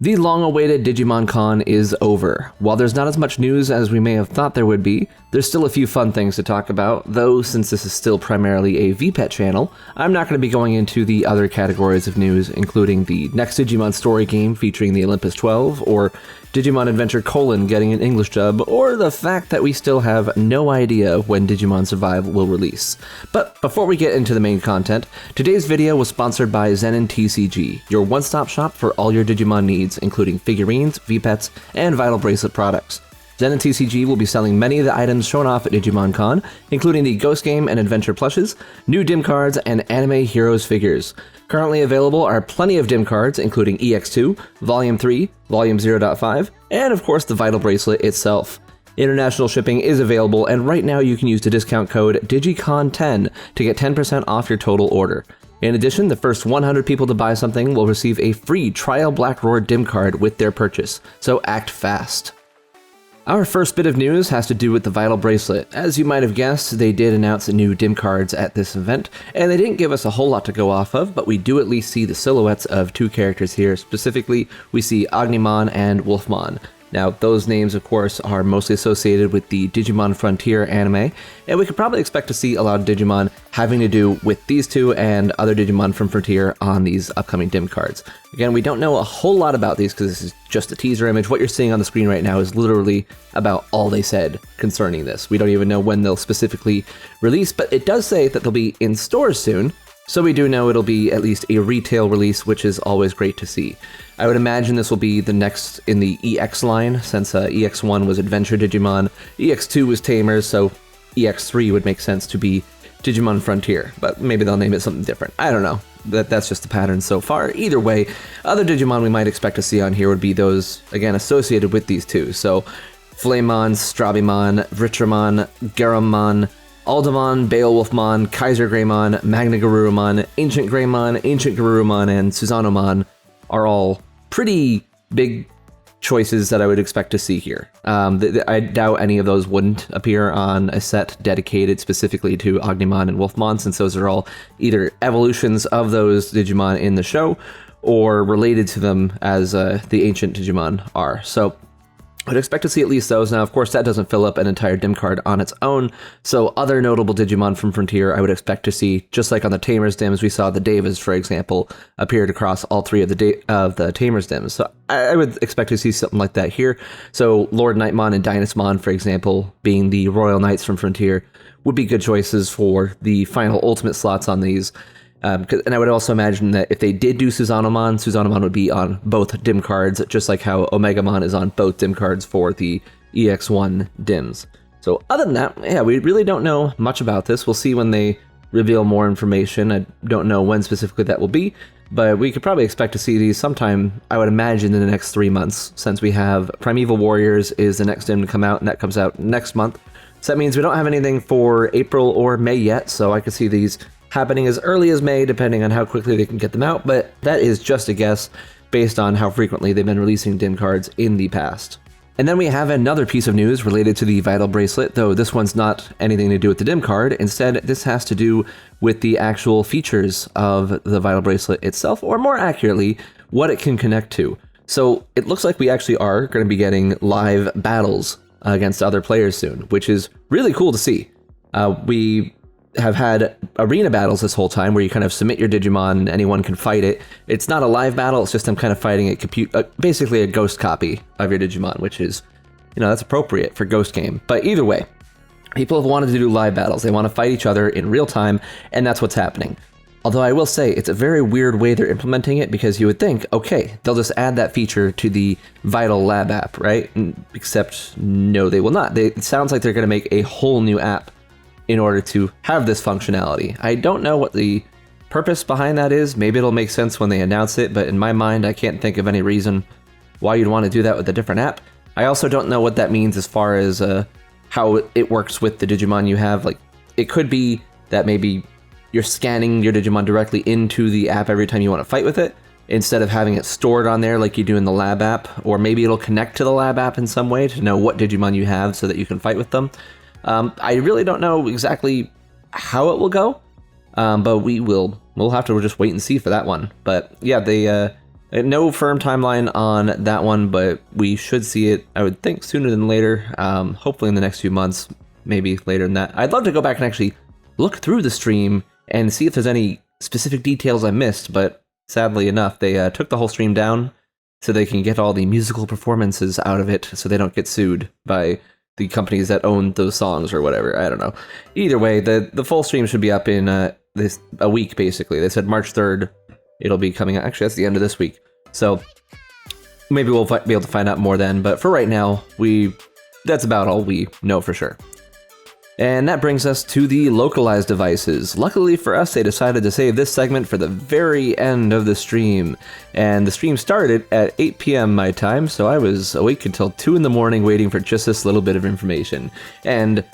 The long-awaited Digimon Con is over. While there's not as much news as we may have thought there would be, there's still a few fun things to talk about, though since this is still primarily a VPET channel, I'm not going to be going into the other categories of news, including the next Digimon story game featuring the Olympus 12, or Digimon Adventure : getting an English dub, or the fact that we still have no idea when Digimon Survive will release. But before we get into the main content, today's video was sponsored by ZeninTCG, your one-stop shop for all your Digimon needs, including figurines, VPETs, and Vital Bracelet products. ZeninTCG will be selling many of the items shown off at Digimon Con, including the Ghost Game and Adventure plushes, new DiM cards, and Anime Heroes figures. Currently available are plenty of DiM cards, including EX2, Volume 3, Volume 0.5, and of course the Vital Bracelet itself. International shipping is available, and right now you can use the discount code DIGICON10 to get 10% off your total order. In addition, the first 100 people to buy something will receive a free Trial Black Roar DiM card with their purchase, so act fast. Our first bit of news has to do with the Vital Bracelet. As you might have guessed, they did announce new DiM cards at this event, and they didn't give us a whole lot to go off of, but we do at least see the silhouettes of two characters here. Specifically, we see Agnemon and Wolfmon. Now, those names, of course, are mostly associated with the Digimon Frontier anime, and we could probably expect to see a lot of Digimon having to do with these two and other Digimon from Frontier on these upcoming DiM cards. Again, we don't know a whole lot about these because this is just a teaser image. What you're seeing on the screen right now is literally about all they said concerning this. We don't even know when they'll specifically release, but it does say that they'll be in stores soon, so we do know it'll be at least a retail release, which is always great to see. I would imagine this will be the next in the EX line, since EX1 was Adventure Digimon, EX2 was Tamers, so EX3 would make sense to be Digimon Frontier, but maybe they'll name it something different. I don't know. That's just the pattern so far. Either way, other Digimon we might expect to see on here would be those, again, associated with these two. So Flamemon, Strabimon, Vritramon, Garumon, Aldemon, Beowulfmon, Kaiser Greymon, Magna Garurumon, Ancient Greymon, Ancient Garurumon, and Suzanomon are all pretty big choices that I would expect to see here. I doubt any of those wouldn't appear on a set dedicated specifically to Agnemon and Wolfmon, since those are all either evolutions of those Digimon in the show or related to them as the ancient Digimon are. So I'd expect to see at least those. Now, of course, that doesn't fill up an entire DiM card on its own, so other notable Digimon from Frontier I would expect to see, just like on the Tamers DiMs, we saw the Devas, for example, appeared across all three of the Tamers DiMs. So I would expect to see something like that here. So Lord Nightmon and Dynasmon, for example, being the Royal Knights from Frontier, would be good choices for the final ultimate slots on these. And I would also imagine that if they did do Suzanomon would be on both DiM cards, just like how Omegamon is on both DiM cards for the EX1 DiMs. So other than that, yeah, we really don't know much about this. We'll see when they reveal more information. I don't know when specifically that will be, but we could probably expect to see these sometime, I would imagine, in the next 3 months, since we have Primeval Warriors is the next DiM to come out, and that comes out next month. So that means we don't have anything for April or May yet, so I could see these happening as early as May, depending on how quickly they can get them out, but that is just a guess based on how frequently they've been releasing DiM cards in the past. And then we have another piece of news related to the Vital Bracelet, though this one's not anything to do with the DiM card. Instead, this has to do with the actual features of the Vital Bracelet itself, or more accurately, what it can connect to. So it looks like we actually are going to be getting live battles against other players soon, which is really cool to see. We have had arena battles this whole time where you kind of submit your Digimon and anyone can fight it. It's not a live battle, it's just them kind of fighting basically a ghost copy of your Digimon, which is, that's appropriate for Ghost Game. But either way, people have wanted to do live battles. They want to fight each other in real time, and that's what's happening. Although I will say, it's a very weird way they're implementing it, because you would think, okay, they'll just add that feature to the Vital Lab app, right? Except, no, they will not. It sounds like they're going to make a whole new app in order to have this functionality. I don't know what the purpose behind that is. Maybe it'll make sense when they announce it, but in my mind, I can't think of any reason why you'd want to do that with a different app. I also don't know what that means as far as how it works with the Digimon you have. Like, it could be that maybe you're scanning your Digimon directly into the app every time you want to fight with it, instead of having it stored on there like you do in the lab app, or maybe it'll connect to the lab app in some way to know what Digimon you have so that you can fight with them. I really don't know exactly how it will go, but we'll have to just wait and see for that one. But yeah, they No firm timeline on that one, but we should see it, I would think, sooner than later. Hopefully in the next few months, maybe later than that. I'd love to go back and actually look through the stream and see if there's any specific details I missed, but sadly enough, they took the whole stream down so they can get all the musical performances out of it so they don't get sued by the companies that own those songs or whatever. I don't know. Either way, the full stream should be up in a week, basically. They said March 3rd it'll be coming out. Actually, that's the end of this week. So maybe we'll be able to find out more then. But for right now, that's about all we know for sure. And that brings us to the localized devices. Luckily for us, they decided to save this segment for the very end of the stream. And the stream started at 8 p.m. my time, so I was awake until 2 in the morning waiting for just this little bit of information. And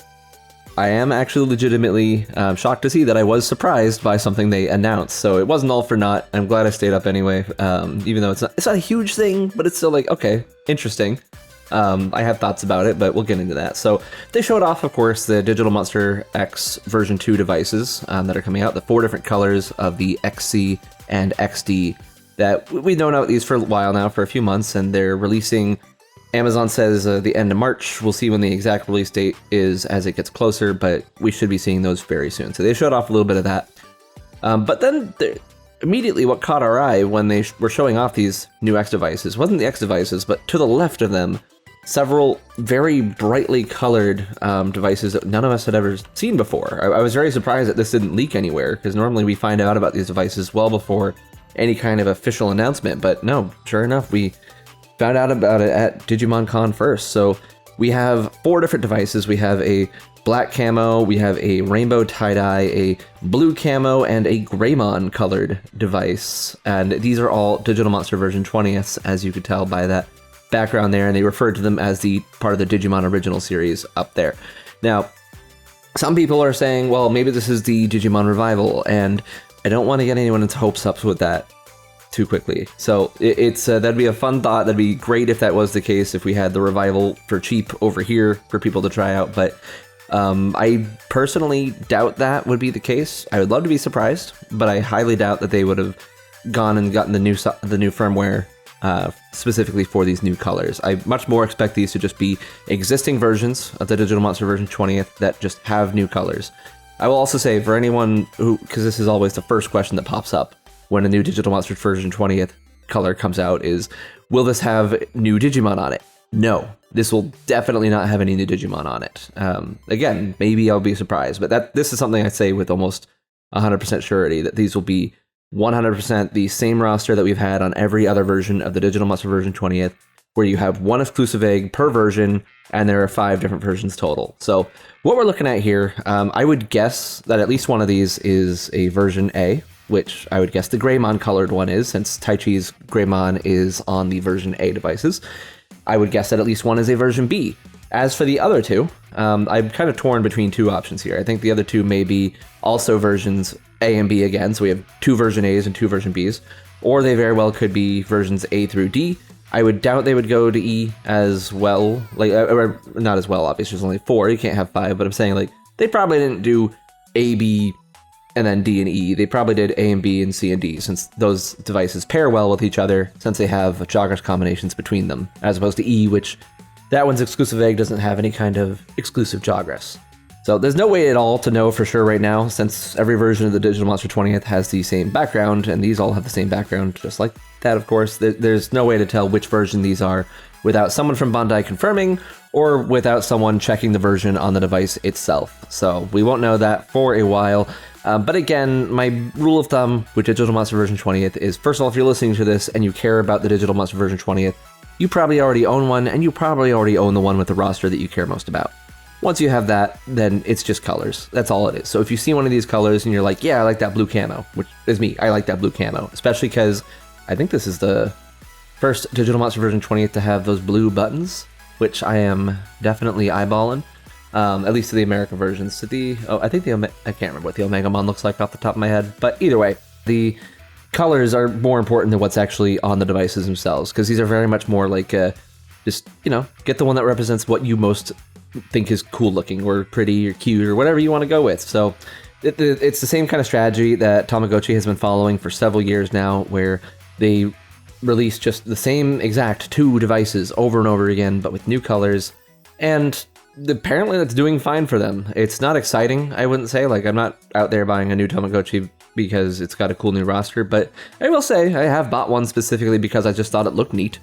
I am actually legitimately shocked to see that I was surprised by something they announced. So it wasn't all for naught. I'm glad I stayed up anyway, even though it's not a huge thing, but it's still like, okay, interesting. I have thoughts about it, but we'll get into that. So they showed off, of course, the Digital Monster X version 2 devices that are coming out, the 4 different colors of the XC and XD that we've known about these for a while now, for a few months, and they're releasing, Amazon says the end of March. We'll see when the exact release date is as it gets closer, but we should be seeing those very soon. So they showed off a little bit of that. But then immediately what caught our eye when they were showing off these new X devices wasn't the X devices, but to the left of them, several very brightly colored devices that none of us had ever seen before. I was very surprised that this didn't leak anywhere, because normally we find out about these devices well before any kind of official announcement, but no, sure enough, we found out about it at Digimon Con first. So we have 4 different devices. We have a black camo, we have a rainbow tie-dye, a blue camo, and a Greymon colored device. And these are all Digital Monster version 20th, as you could tell by that background there, and they referred to them as the part of the Digimon original series up there. Now, some people are saying, well, maybe this is the Digimon revival, and I don't want to get anyone's hopes up with that too quickly. So it's that'd be a fun thought. That'd be great if that was the case, if we had the revival for cheap over here for people to try out, but I personally doubt that would be the case. I would love to be surprised, but I highly doubt that they would have gone and gotten the new firmware specifically for these new colors. I much more expect these to just be existing versions of the Digital Monster version 20th that just have new colors. I will also say, for anyone who, because this is always the first question that pops up when a new Digital Monster version 20th color comes out, is, will this have new Digimon on it? No, this will definitely not have any new Digimon on it. Again, maybe I'll be surprised, but this is something I'd say with almost 100% surety, that these will be 100% the same roster that we've had on every other version of the Digital Monster version 20th, where you have 1 exclusive egg per version, and there are 5 different versions total. So what we're looking at here, I would guess that at least one of these is a version A, which I would guess the Greymon colored one is, since Taichi's Greymon is on the version A devices. I would guess that at least one is a version B. As for the other 2, I'm kind of torn between 2 options here. I think the other 2 may be also versions A and B again, so we have 2 version A's and 2 version B's, or they very well could be versions A through D. I would doubt they would go to E as well, like, or not as well, obviously there's only 4, you can't have 5, but I'm saying, like, they probably didn't do A, B, and then D and E. They probably did A and B and C and D, since those devices pair well with each other, since they have Jagras combinations between them, as opposed to E, which that one's exclusive egg doesn't have any kind of exclusive Jagras. So there's no way at all to know for sure right now, since every version of the Digital Monster 20th has the same background, and these all have the same background, just like that, of course. There's no way to tell which version these are without someone from Bandai confirming, or without someone checking the version on the device itself. So we won't know that for a while. But again, my rule of thumb with Digital Monster version 20th is, first of all, if you're listening to this and you care about the Digital Monster version 20th, you probably already own one, and you probably already own the one with the roster that you care most about. Once you have that, then it's just colors. That's all it is. So if you see one of these colors and you're like, yeah, I like that blue camo, which is me, I like that blue camo, especially because I think this is the first Digital Monster version 20th to have those blue buttons, which I am definitely eyeballing. At least to the American versions. I think I can't remember what the Omegamon looks like off the top of my head, but either way, the colors are more important than what's actually on the devices themselves, because these are very much more like just, get the one that represents what you most think is cool looking or pretty or cute or whatever you want to go with. So it's the same kind of strategy that Tamagotchi has been following for several years now, where they release just the same exact 2 devices over and over again, but with new colors, and apparently that's doing fine for them. It's not exciting, I wouldn't say. Like, I'm not out there buying a new Tamagotchi because it's got a cool new roster, but I will say I have bought one specifically because I just thought it looked neat.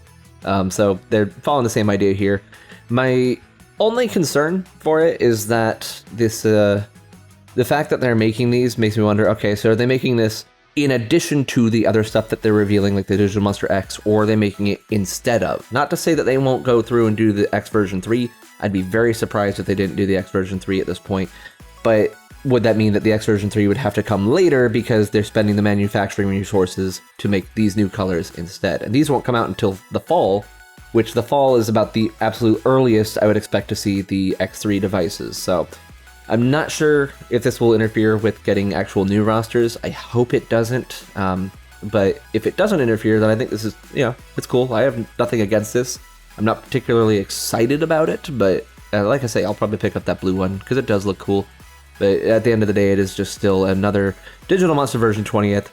So they're following the same idea here. My only concern for it is that this, the fact that they're making these makes me wonder, okay, so are they making this in addition to the other stuff that they're revealing, like the Digital Monster X, or are they making it instead of? Not to say that they won't go through and do the X version 3. I'd be very surprised if they didn't do the X version 3 at this point. But would that mean that the X version 3 would have to come later because they're spending the manufacturing resources to make these new colors instead? And these won't come out until the fall, which the fall is about the absolute earliest I would expect to see the X3 devices. So I'm not sure if this will interfere with getting actual new rosters. I hope it doesn't. But if it doesn't interfere, then I think this is, it's cool. I have nothing against this. I'm not particularly excited about it, but like I say, I'll probably pick up that blue one because it does look cool. But at the end of the day, it is just still another Digital Monster version 20th,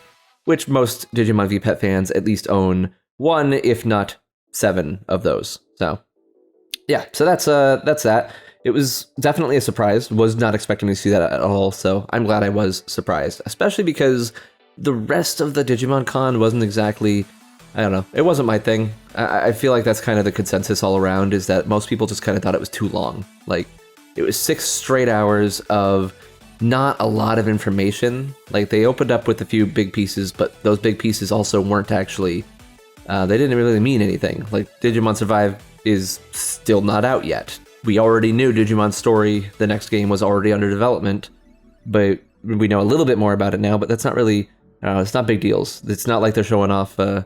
which most Digimon VPET fans at least own 1, if not 7 of those. So yeah, so that's that. It was definitely a surprise. Was not expecting to see that at all, so I'm glad I was surprised, especially because the rest of the Digimon Con wasn't exactly, I don't know, it wasn't my thing. I feel like that's kind of the consensus all around, is that most people just kind of thought it was too long. Like, it was 6 straight hours of not a lot of information. Like, they opened up with a few big pieces, but those big pieces also weren't actually, they didn't really mean anything. Like, Digimon Survive is still not out yet. We already knew Digimon Story, the next game, was already under development, but we know a little bit more about it now, but that's not really, it's not big deals. It's not like they're showing off a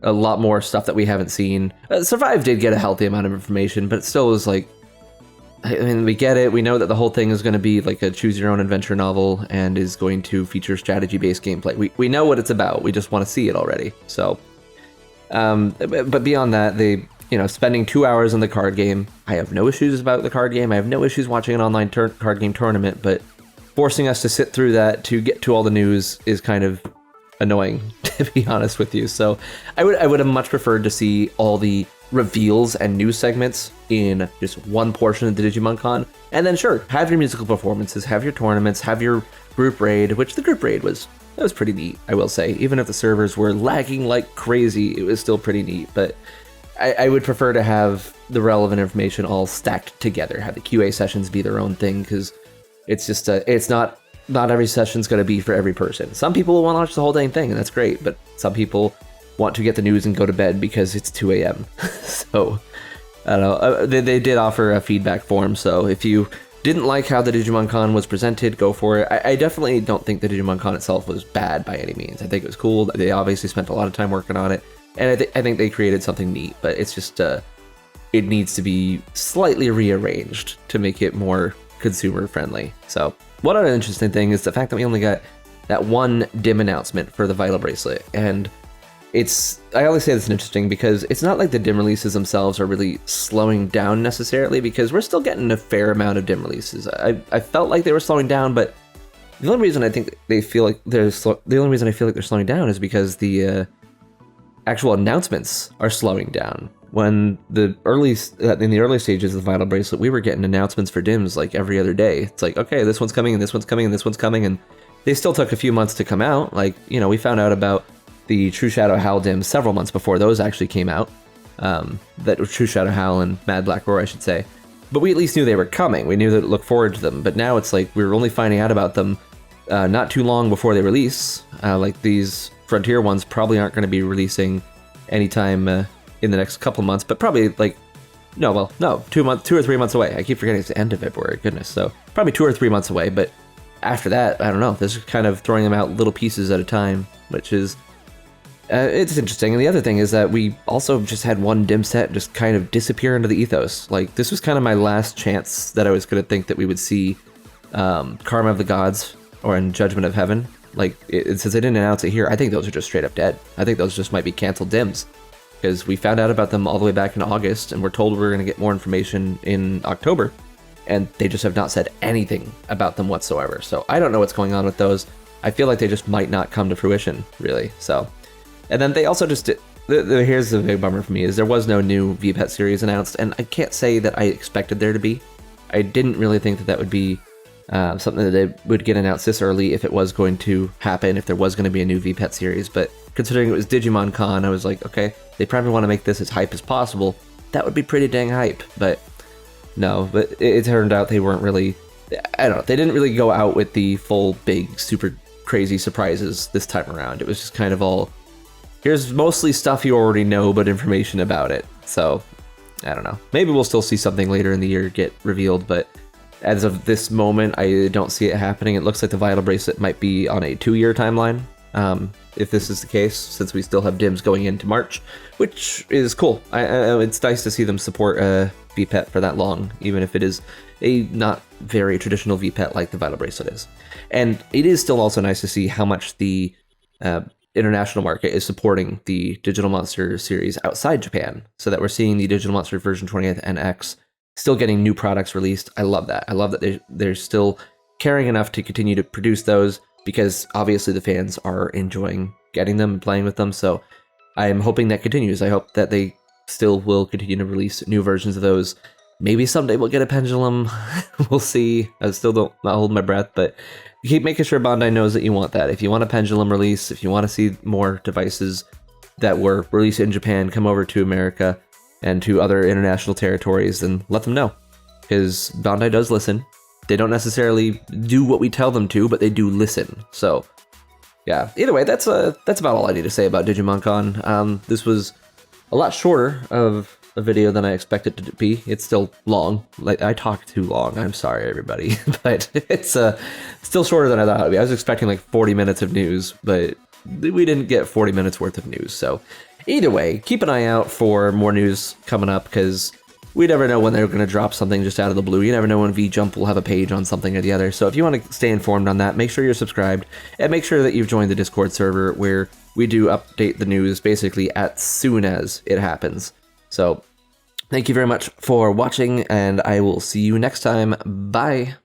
lot more stuff that we haven't seen. Survive did get a healthy amount of information, but it still was like, I mean, we get it. We know that the whole thing is going to be like a choose-your-own-adventure novel and is going to feature strategy-based gameplay. We know what it's about. We just want to see it already. So, but beyond that, they, spending 2 hours on the card game. I have no issues about the card game. I have no issues watching an online card game tournament, but forcing us to sit through that to get to all the news is kind of annoying, to be honest with you. So I would have much preferred to see all the reveals and news segments in just one portion of the Digimon Con, and then sure, have your musical performances, have your tournaments, have your group raid, which the group raid was pretty neat, I will say. Even if the servers were lagging like crazy, it was still pretty neat. But I would prefer to have the relevant information all stacked together, have the QA sessions be their own thing, because it's just it's not every session's going to be for every person. Some people will want to watch the whole dang thing, and that's great, but some people want to get the news and go to bed because it's 2 a.m. So, I don't know. They did offer a feedback form, so if you didn't like how the Digimon Con was presented, go for it. I definitely don't think the Digimon Con itself was bad by any means. I think it was cool. They obviously spent a lot of time working on it, and I think they created something neat, but it's just, it needs to be slightly rearranged to make it more consumer friendly. So, one other interesting thing is the fact that we only got that one DiM announcement for the Vital Bracelet, and I always say this is interesting because it's not like the DiM releases themselves are really slowing down necessarily, because we're still getting a fair amount of DiM releases. I felt like they were slowing down, but the only reason I think they feel like they're slowing down is because the actual announcements are slowing down. When in the early stages of the Vital Bracelet, we were getting announcements for DIMs like every other day. It's like, okay, this one's coming, and this one's coming, and this one's coming, and they still took a few months to come out. Like, we found out about the True Shadow Howl DIM several months before those actually came out. That True Shadow Howl and Mad Black Roar, I should say. But we at least knew they were coming. We knew that to look forward to them. But now it's like we were only finding out about them not too long before they release. Like these Frontier ones probably aren't going to be releasing anytime in the next couple months, but probably 2 or 3 months away. I keep forgetting it's the end of February, goodness. So probably 2 or 3 months away, but after that, I don't know. This is kind of throwing them out little pieces at a time, which is, it's interesting. And the other thing is that we also just had one DIM set just kind of disappear into the ethos. Like, this was kind of my last chance that I was going to think that we would see Karma of the Gods or in Judgment of Heaven. Like, since they didn't announce it here, I think those are just straight up dead. I think those just might be canceled DIMs, because we found out about them all the way back in August, and we're told we're going to get more information in October, and they just have not said anything about them whatsoever. So I don't know what's going on with those. I feel like they just might not come to fruition, really. So, and then they also just here's the big bummer for me is there was no new VPET series announced, and I can't say that I expected there to be. I didn't really think that would be something that they would get announced this early if it was going to happen, if there was going to be a new VPET series. But considering it was Digimon Con, I was like, okay, they probably want to make this as hype as possible. That would be pretty dang hype. But no, but it turned out they weren't really, I don't know, they didn't really go out with the full big super crazy surprises this time around. It was just kind of all, here's mostly stuff you already know, but information about it. So I don't know, maybe we'll still see something later in the year get revealed, but as of this moment, I don't see it happening. It looks like the Vital Bracelet might be on a 2-year timeline, if this is the case, since we still have DIMs going into March, which is cool. It's nice to see them support VPET for that long, even if it is a not very traditional VPET like the Vital Bracelet is. And it is still also nice to see how much the international market is supporting the Digital Monster series outside Japan, so that we're seeing the Digital Monster version 20th and X still getting new products released. I love that. I love that they're still caring enough to continue to produce those, because obviously the fans are enjoying getting them and playing with them. So I'm hoping that continues. I hope that they still will continue to release new versions of those. Maybe someday we'll get a Pendulum. We'll see. I still don't not hold my breath, but keep making sure Bandai knows that you want that. If you want a Pendulum release, if you want to see more devices that were released in Japan come over to America and to other international territories, then let them know, because Bandai does listen. They don't necessarily do what we tell them to, but they do listen. So yeah, either way, that's about all I need to say about Digimon Con. This was a lot shorter of a video than I expected it to be. It's still long. Like, I talk too long. I'm sorry, everybody, but it's still shorter than I thought it would be. I was expecting like 40 minutes of news, but we didn't get 40 minutes worth of news. So either way, keep an eye out for more news coming up, because we never know when they're going to drop something just out of the blue. You never know when VJump will have a page on something or the other. So if you want to stay informed on that, make sure you're subscribed, and make sure that you've joined the Discord server, where we do update the news basically as soon as it happens. So thank you very much for watching, and I will see you next time. Bye.